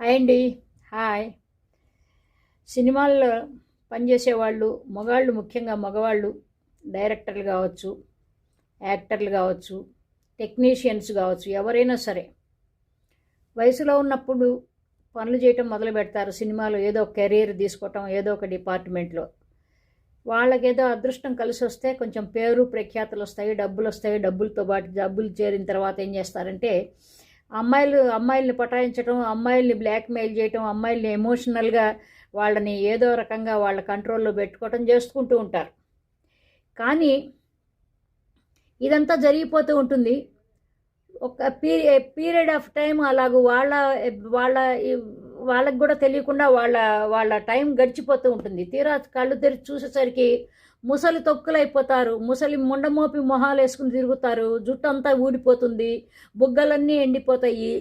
Hi అండి. Hi. సినిమాల్లో పనిచేసేవాళ్ళు మగవాళ్ళు, ముఖ్యంగా మగవాళ్ళు డైరెక్టర్లు కావచ్చు, యాక్టర్లు కావచ్చు, టెక్నీషియన్స్ కావచ్చు, ఎవరైనా సరే వయసులో ఉన్నప్పుడు పనులు చేయటం మొదలు పెడతారు. సినిమాలో ఏదో ఒక కెరీర్ తీసుకోవటం, ఏదో ఒక డిపార్ట్మెంట్లో వాళ్ళకేదో అదృష్టం కలిసి వస్తే కొంచెం పేరు ప్రఖ్యాతులు వస్తాయి, డబ్బులు వస్తాయి. డబ్బులతో పాటు డబ్బులు చేరిన తర్వాత ఏం చేస్తారంటే అమ్మాయిల్ని పటాయించడం, అమ్మాయిల్ని బ్లాక్మెయిల్ చేయటం, అమ్మాయిల్ని ఎమోషనల్గా వాళ్ళని ఏదో రకంగా వాళ్ళ కంట్రోల్లో పెట్టుకోవటం చేసుకుంటూ ఉంటారు. కానీ ఇదంతా జరిగిపోతూ ఉంటుంది. ఒక పీరియడ్ ఆఫ్ టైం అలాగూ వాళ్ళ వాళ్ళకు కూడా తెలియకుండా వాళ్ళ వాళ్ళ టైం గడిచిపోతూ ఉంటుంది. తీరా కళ్ళు తెరిచి చూసేసరికి ముసలి తొక్కులైపోతారు. ముసలి ముండమోపి మొహాలు వేసుకుని తిరుగుతారు. జుట్టు అంతా ఊడిపోతుంది, బుగ్గలన్నీ ఎండిపోతాయి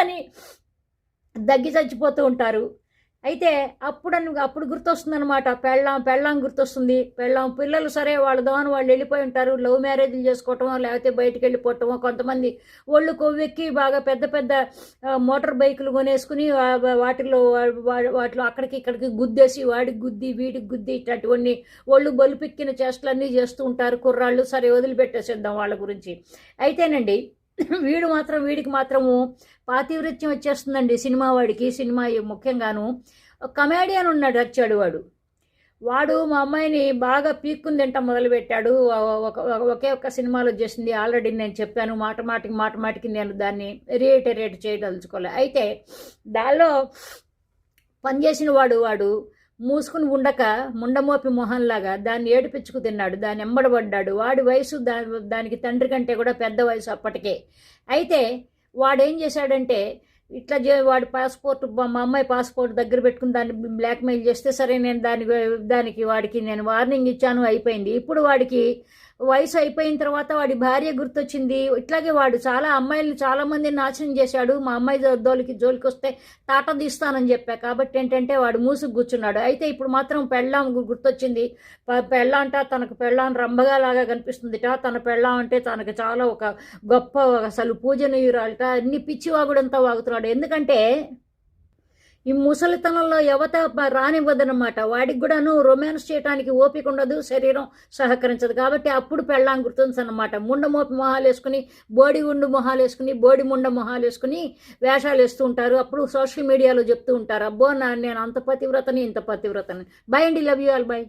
అని దగ్గి చచ్చిపోతూ ఉంటారు. అయితే అప్పుడు గుర్తొస్తుందనమాట. పెళ్ళాం గుర్తొస్తుంది. పిల్లలు సరే వాళ్ళ దోన వాళ్ళు వెళ్ళిపోయి ఉంటారు. లవ్ మ్యారేజ్లు చేసుకోవటమో లేకపోతే బయటికి వెళ్ళిపోవటమో, కొంతమంది ఒళ్ళు కొవ్వెక్కి బాగా పెద్ద పెద్ద మోటార్ బైకులు కొనేసుకుని వాటిలో అక్కడికి ఇక్కడికి గుద్దేసి వాడికి గుద్ది వీడికి గుద్ది ఇట్లాంటివన్నీ ఒళ్ళు బలుపెక్కిన చేష్టలన్నీ చేస్తూ ఉంటారు కుర్రాళ్ళు. సరే వదిలిపెట్టేసేద్దాం వాళ్ళ గురించి. అయితేనండి వీడికి మాత్రము పాతివృత్యం వచ్చేస్తుందండి సినిమా వాడికి. సినిమా ముఖ్యంగాను కమేడియన్ వచ్చాడు వాడు మా అమ్మాయిని బాగా పీక్కుని తింటాం మొదలుపెట్టాడు. ఒకే ఒక్క సినిమాలో వచ్చేసింది. ఆల్రెడీ నేను చెప్పాను. మాటమాటికి నేను దాన్ని రీఇటరేట్ చేయదలుచుకోలే. అయితే దానిలో పనిచేసిన వాడు మూసుకుని ఉండక ముండమోపి మొహంలాగా దాన్ని ఏడిపించుకు తిన్నాడు. దాన్ని ఎంబడబడ్డాడు. వాడి వయసు దానికి తండ్రి కంటే కూడా పెద్ద వయసు అప్పటికే. అయితే వాడేం చేశాడంటే వాడి పాస్పోర్ట్, మా అమ్మాయి పాస్పోర్ట్ దగ్గర పెట్టుకుని దాన్ని బ్లాక్మెయిల్ చేస్తే సరే నేను దానికి వాడికి నేను వార్నింగ్ ఇచ్చాను, అయిపోయింది. ఇప్పుడు వాడికి వయసు అయిపోయిన తర్వాత వాడి భార్య గుర్తొచ్చింది. ఇట్లాగే వాడు చాలా అమ్మాయిలను చాలామందిని నాశనం చేశాడు. మా అమ్మాయి జోలికి వస్తే తాట తీస్తానని చెప్పా. కాబట్టి ఏంటంటే వాడు మూసుకు కూర్చున్నాడు. అయితే ఇప్పుడు మాత్రం పెళ్ళాం గుర్తొచ్చింది. పెళ్ళాంట తనకు పెళ్ళాం రంభగా లాగా కనిపిస్తుందిట. తన పెళ్ళాం అంటే తనకు చాలా ఒక గొప్ప అసలు పూజనీయురాలట. అన్ని పిచ్చివాగుడంతా వాగుతున్నాడు. ఎందుకంటే ఈ ముసలితనంలో యువత రానివ్వదనమాట. వాడికి కూడాను రొమాన్స్ చేయడానికి ఓపిక ఉండదు, శరీరం సహకరించదు. కాబట్టి అప్పుడు పెళ్ళాం గుర్తుంది అన్నమాట. ముండమోపి మొహాలు వేసుకుని, బోడి ఉండు మొహాలు వేసుకుని, బోడి ముండ మొహాలు వేసుకుని వేషాలు వేస్తూ ఉంటారు. అప్పుడు సోషల్ మీడియాలో చెప్తూ ఉంటారు, అబ్బో నేను అంత పతివ్రతని ఇంత పతివ్రతని. బై అండి, లవ్ యూ ఆల్, బై.